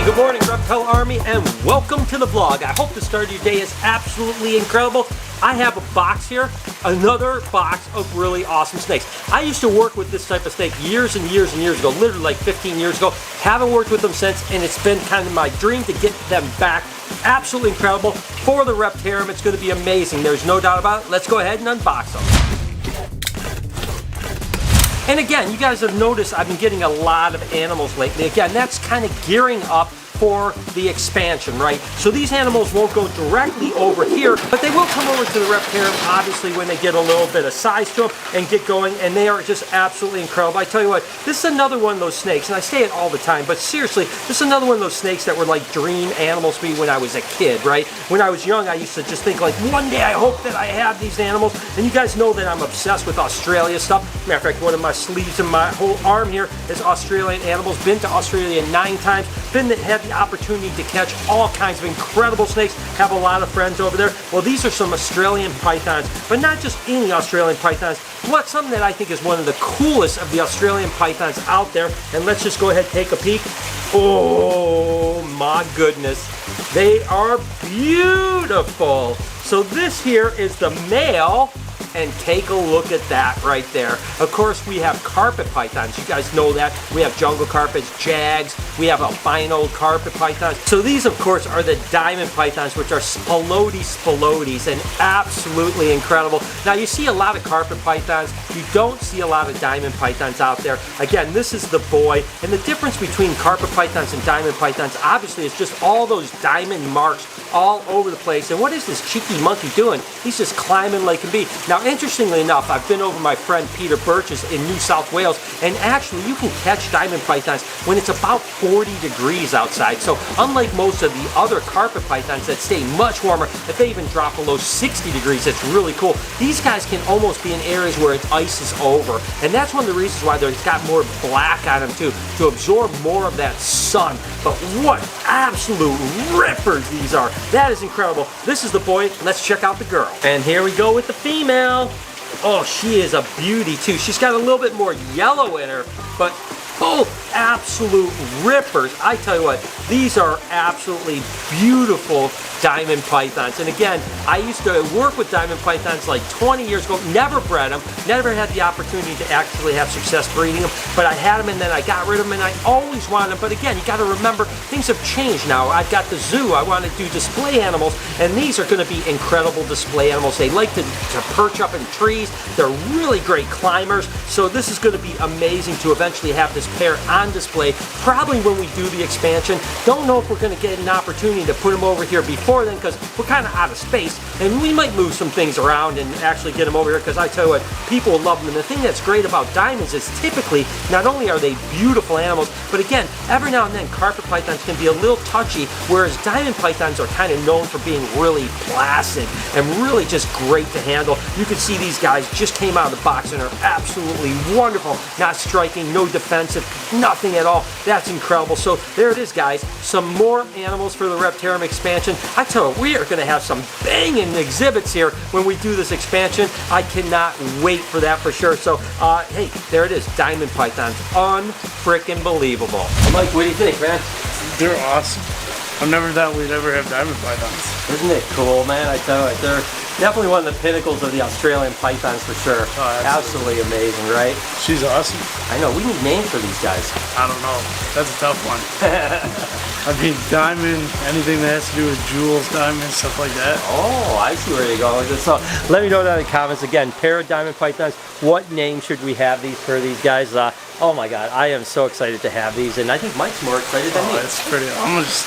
Hey, good morning, Reptile Army, and welcome to the vlog. I hope the start of your day is absolutely incredible. I have a box here, another box of really awesome snakes. I used to work with this type of snake years and years and years ago, literally like 15 years ago. Haven't worked with them since, and it's been kind of my dream to get them back. Absolutely incredible for the Reptarium. It's going to be amazing. There's no doubt about it. Let's go ahead and unbox them. And again, you guys have noticed I've been getting a lot of animals lately. Again, that's kind of gearing up for the expansion, right? So these animals won't go directly over here, but they will come over to the Reptarium, obviously, when they get a little bit of size to them and get going, and they are just absolutely incredible. I tell you what, this is another one of those snakes, and I say it all the time, but seriously, this is another one of those snakes that were like dream animals for me when I was a kid, right? When I was young, I used to just think like, one day I hope that I have these animals, and you guys know that I'm obsessed with Australia stuff. Matter of fact, one of my sleeves and my whole arm here is Australian animals. Been to Australia 9 times, had the opportunity to catch all kinds of incredible snakes, have a lot of friends over there. Well, these are some Australian pythons, but not just any Australian pythons. What, something that I think is one of the coolest of the Australian pythons out there, and let's just go ahead and take a peek. Oh my goodness, they are beautiful. So this here is the male, and take a look at that right there. Of course, we have carpet pythons. You guys know that. We have jungle carpets, jags. We have albino carpet pythons. So these, of course, are the diamond pythons, which are spilotes, and absolutely incredible. Now, you see a lot of carpet pythons. You don't see a lot of diamond pythons out there. Again, this is the boy, and the difference between carpet pythons and diamond pythons, obviously, is just all those diamond marks all over the place. And what is this cheeky monkey doing? He's just climbing like a bee. Now, interestingly enough, I've been over my friend Peter Birch's in New South Wales, and actually you can catch diamond pythons when it's about 40 degrees outside. So unlike most of the other carpet pythons that stay much warmer, if they even drop below 60 degrees, it's really cool. These guys can almost be in areas where it ices over, and that's one of the reasons why they've got more black on them too, to absorb more of that sun. But what absolute rippers these are. That is incredible. This is the boy. Let's check out the girl. And here we go with the female. Oh, she is a beauty too. She's got a little bit more yellow in her, but both absolute rippers. I tell you what, these are absolutely beautiful diamond pythons. And again, I used to work with diamond pythons like 20 years ago, never bred them, never had the opportunity to actually have success breeding them, but I had them and then I got rid of them, and I always wanted them. But again, you got to remember, things have changed now. I've got the zoo, I want to do display animals, and these are going to be incredible display animals. They like to perch up in trees. They're really great climbers, so this is going to be amazing to eventually have this pair on display, probably when we do the expansion. Don't know if we're going to get an opportunity to put them over here before then, because we're kind of out of space, and we might move some things around and actually get them over here, because I tell you what, people love them. And the thing that's great about diamonds is typically, not only are they beautiful animals, but again, every now and then carpet pythons can be a little touchy, whereas diamond pythons are kind of known for being really placid and really just great to handle. You can see these guys just came out of the box and are absolutely wonderful. Not striking, no defensive, nothing at all. That's incredible. So there it is, guys. Some more animals for the Reptarium expansion. I tell you, we are going to have some banging exhibits here when we do this expansion. I cannot wait for that for sure. So, hey, there it is, diamond pythons. Unfrickin' believable. Mike, what do you think, man? They're awesome. I never thought we'd ever have diamond pythons. Isn't it cool, man? I tell you, they're definitely one of the pinnacles of the Australian pythons for sure. Oh, absolutely amazing, right? She's awesome. I know, we need names for these guys. I don't know. That's a tough one. I mean, diamond, anything that has to do with jewels, diamonds, stuff like that. Oh, I see where you're going with this. So let me know down in the comments. Again, pair of diamond pythons. What name should we have these for these guys? Oh my God, I am so excited to have these, and I think Mike's more excited than me. It's pretty. I'm gonna just.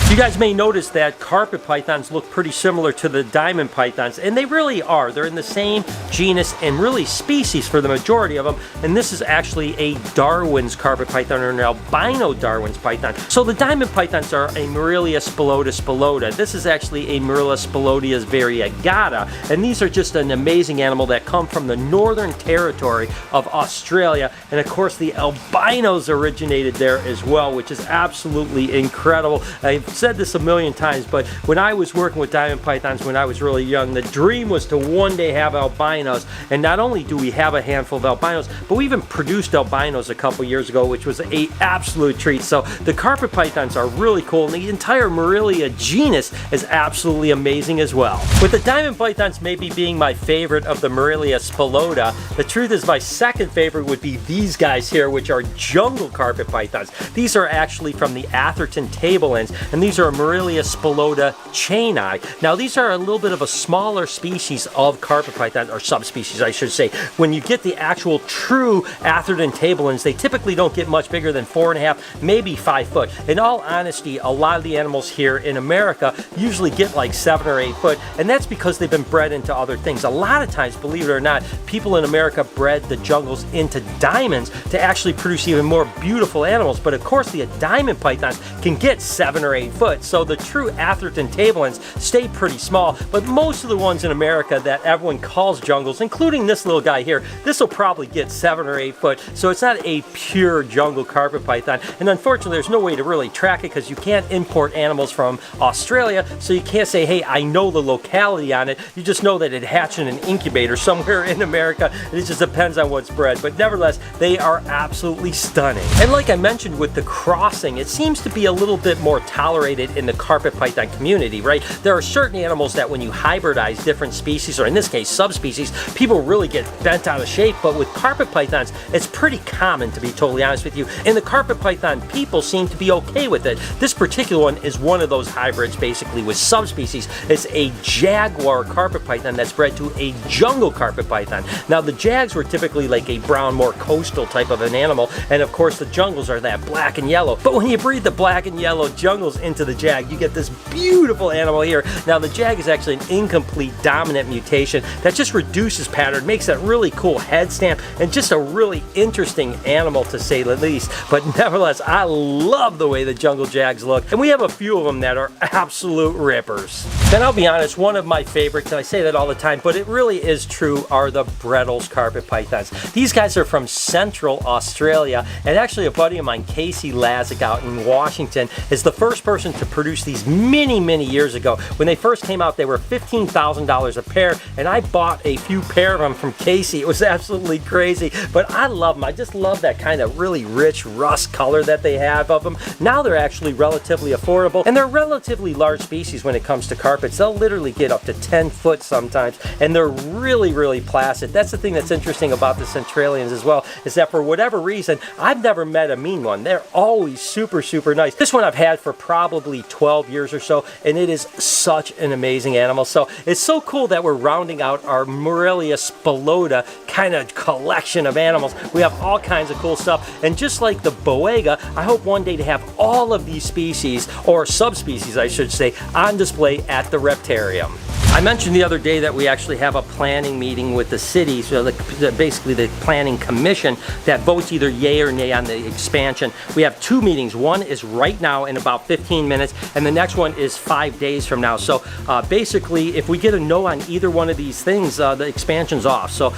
You guys may notice that carpet pythons look pretty similar to the diamond pythons, and they really are. They're in the same genus and really species for the majority of them, and this is actually a Darwin's carpet python, or an albino Darwin's python. So the diamond pythons are a Marilia spilota. This is actually a Marilia spilotia variegata, and these are just an amazing animal that come from the Northern Territory of Australia, and of course the albinos originated there as well, which is absolutely incredible. I've said this a million times, but when I was working with diamond pythons when I was really young, the dream was to one day have albinos. And not only do we have a handful of albinos, but we even produced albinos a couple years ago, which was an absolute treat. So the carpet pythons are really cool, and the entire Marilia genus is absolutely amazing as well. With the diamond pythons maybe being my favorite of the Marilia spilota, the truth is my second favorite would be these guys here, which are jungle carpet pythons. These are actually from the Atherton tablelands, and these are Marilia spilota chaini. Now these are a little bit of a smaller species of carpet python, or subspecies I should say. When you get the actual true Atherton tablelands, they typically don't get much bigger than 4.5, maybe 5 foot. In all honesty, a lot of the animals here in America usually get like 7 or 8 foot, and that's because they've been bred into other things. A lot of times, believe it or not, people in America bred the jungles into diamonds to actually produce even more beautiful animals. But of course, the diamond pythons can get 7 or 8 foot, so the true Atherton tablelands stay pretty small. But most of the ones in America that everyone calls jungles, including this little guy here, this will probably get 7 or 8 foot, so it's not a pure jungle carpet python. And unfortunately, there's no way to really track it because you can't import animals from Australia, so you can't say, hey, I know the locality on it. You just know that it hatched in an incubator somewhere in America, and it just depends on what's bred. But nevertheless, they are absolutely stunning. And like I mentioned with the crossing, it seems to be a little bit more tolerated in the carpet python community, right? There are certain animals that when you hybridize different species, or in this case subspecies, people really get bent out of shape. But with carpet pythons, it's pretty common, to be totally honest with you, and the carpet python people seem to be okay with it. This particular one is one of those hybrids basically with subspecies. It's a jaguar carpet python that's bred to a jungle carpet python. Now the jags were typically like a brown, more coastal type of an animal, and of course the jungles are that black and yellow. But when you breed the black and yellow jungles into the jag, you get this beautiful animal here. Now the jag is actually an incomplete dominant mutation that just reduces pattern, makes that really cool head stamp, and just a really interesting animal to say the least. But nevertheless, I love the way the jungle jags look, and we have a few of them that are absolute rippers. And I'll be honest, one of my favorites, and I say that all the time, but it really is true, are the Brettles carpet pythons. These guys are from Central Australia, and actually a buddy of mine, Casey Lazick out in Washington, is the first person to produce these many years ago. When they first came out, they were $15,000 a pair, and I bought a few pair of them from Casey. It was absolutely crazy, but I love them. I just love that kind of really rich rust color that they have of them. Now they're actually relatively affordable, and they're relatively large species when it comes to carpets. They'll literally get up to 10 foot sometimes, and they're really placid. That's the thing that's interesting about the Centralians as well, is that for whatever reason, I've never met a mean one. They're always super nice. This one I've had for probably 12 years or so, and it is such an amazing animal. So it's so cool that we're rounding out our Marilia spilota kind of collection of animals. We have all kinds of cool stuff, and just like the Boega, I hope one day to have all of these species, or subspecies I should say, on display at the Reptarium. I mentioned the other day that we actually have a planning meeting with the city, so basically the planning commission that votes either yay or nay on the expansion. We have 2 meetings. One is right now in about 15 minutes, and the next one is 5 days from now. So basically, if we get a no on either one of these things, the expansion's off. So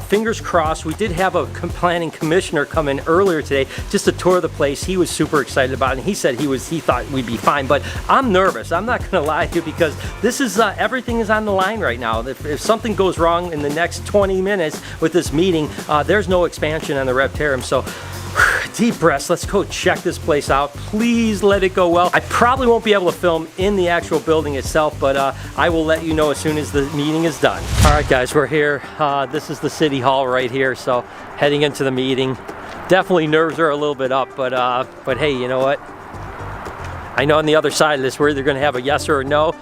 fingers crossed. We did have a planning commissioner come in earlier today just to tour the place. He was super excited about it, and he said he thought we'd be fine. But I'm nervous. I'm not going to lie to you, because this is everything is on the line right now. If something goes wrong in the next 20 minutes with this meeting, there's no expansion on the Reptarium. So deep breaths, let's go check this place out. Please let it go well. I probably won't be able to film in the actual building itself, but I will let you know as soon as the meeting is done. All right guys, we're here. This is the city hall right here, so heading into the meeting. Definitely nerves are a little bit up, but hey, you know what? I know on the other side of this, we're either gonna have a yes or a no,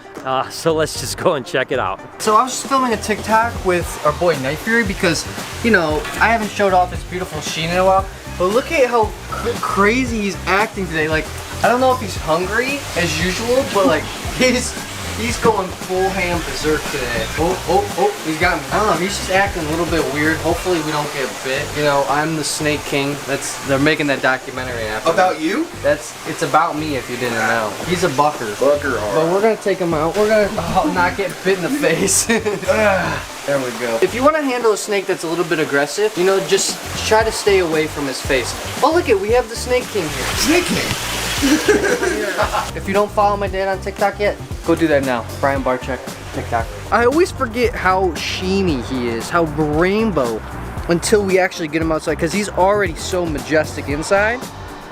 so let's just go and check it out. So I was just filming a TikTok with our boy Night Fury because, you know, I haven't showed off his beautiful sheen in a while, but look at how crazy he's acting today. Like, I don't know if he's hungry as usual, but like, he's going full ham berserk today. Oh, he's got me. I don't know, he's just acting a little bit weird. Hopefully we don't get bit. You know, I'm the Snake King. They're making that documentary after. About you? It's about me if you didn't know. He's a bucker. Bucker hard. But we're gonna take him out. We're gonna not get bit in the face. There we go. If you want to handle a snake that's a little bit aggressive, you know, just try to stay away from his face. Oh, look it, we have the Snake King here. Snake King? If you don't follow my dad on TikTok yet, go do that now. Brian Barczyk, TikTok. I always forget how sheeny he is, how rainbow, until we actually get him outside, because he's already so majestic inside.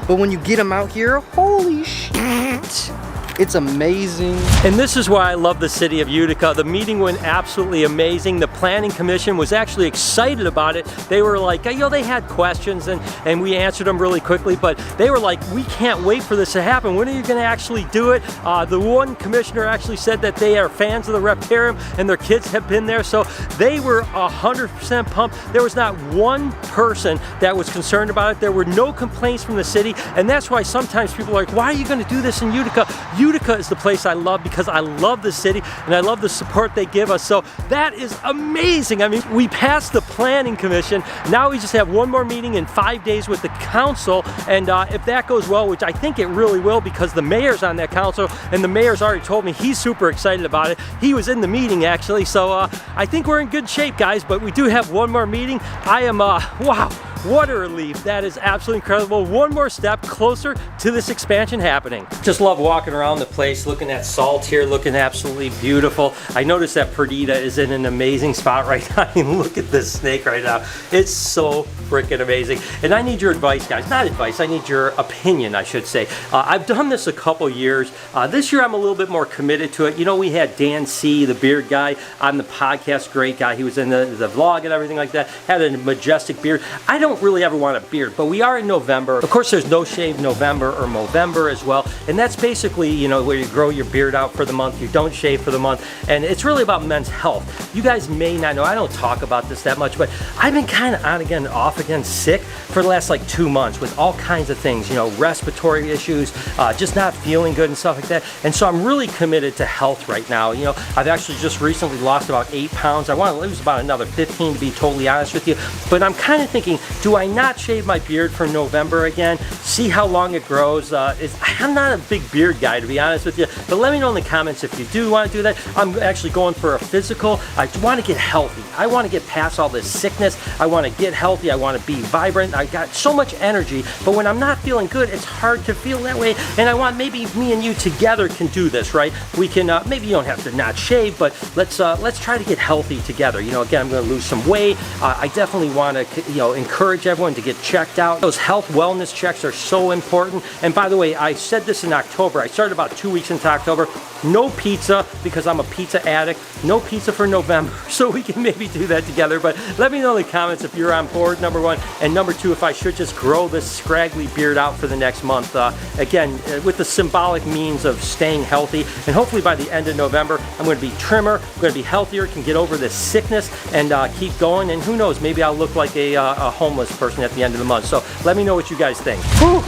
But when you get him out here, holy shit. It's amazing. And this is why I love the city of Utica. The meeting went absolutely amazing. The planning commission was actually excited about it. They were like, you know, they had questions and we answered them really quickly, but they were like, we can't wait for this to happen. When are you gonna actually do it? The one commissioner actually said that they are fans of the Reptarium and their kids have been there, so they were 100% pumped. There was not one person that was concerned about it. There were no complaints from the city, and that's why sometimes people are like, why are you gonna do this in Utica? Utica is the place I love because I love the city and I love the support they give us. So that is amazing. I mean, we passed the planning commission. Now we just have one more meeting in 5 days with the council. And if that goes well, which I think it really will, because the mayor's on that council and the mayor's already told me he's super excited about it. He was in the meeting actually. So I think we're in good shape, guys, but we do have one more meeting. I am, wow. What a relief. That is absolutely incredible. One more step closer to this expansion happening. Just love walking around the place, looking at salt here, looking absolutely beautiful. I noticed that Perdita is in an amazing spot right now. I mean, look at this snake right now. It's so freaking amazing. And I need your advice, guys. Not advice, I need your opinion, I should say. I've done this a couple years. This year I'm a little bit more committed to it. You know, we had Dan C., the beard guy, on the podcast. Great guy. He was in the vlog and everything like that. Had a majestic beard. I don't really ever want a beard, but we are in November. Of course, there's No Shave November or Movember as well, and that's basically, you know, where you grow your beard out for the month, you don't shave for the month, and it's really about men's health. You guys may not know, I don't talk about this that much, but I've been kind of on again, off again, sick for the last like 2 months with all kinds of things, you know, respiratory issues, just not feeling good and stuff like that, and so I'm really committed to health right now. You know, I've actually just recently lost about 8 pounds. I want to lose about another 15 to be totally honest with you, but I'm kind of thinking, do I not shave my beard for November again? See how long it grows. I'm not a big beard guy, to be honest with you, but let me know in the comments if you do want to do that. I'm actually going for a physical. I want to get healthy. I want to get past all this sickness. I want to get healthy. I want to be vibrant. I got so much energy, but when I'm not feeling good, it's hard to feel that way, and I want maybe me and you together can do this, right? We can, maybe you don't have to not shave, but let's try to get healthy together. You know, again, I'm going to lose some weight. I definitely want to, you know, encourage everyone to get checked out. Those health wellness checks are so important. And by the way, I said this in October. I started about 2 weeks into October. No pizza, because I'm a pizza addict. No pizza for November, so we can maybe do that together. But let me know in the comments if you're on board, number one, and number two, if I should just grow this scraggly beard out for the next month. Again, with the symbolic means of staying healthy, and hopefully by the end of November, I'm going to be trimmer, I'm going to be healthier, can get over this sickness, and keep going. And who knows, maybe I'll look like a homeless person at the end of the month. So let me know what you guys think. Whew.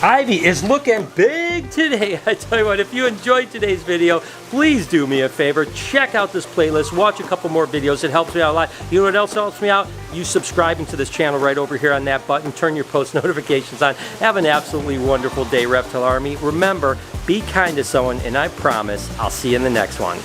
Ivy is looking big today. I tell you what, if you enjoyed today's video, please do me a favor. Check out this playlist. Watch a couple more videos. It helps me out a lot. You know what else helps me out? You subscribing to this channel right over here on that button. Turn your post notifications on. Have an absolutely wonderful day, Reptile Army. Remember, be kind to someone, and I promise I'll see you in the next one.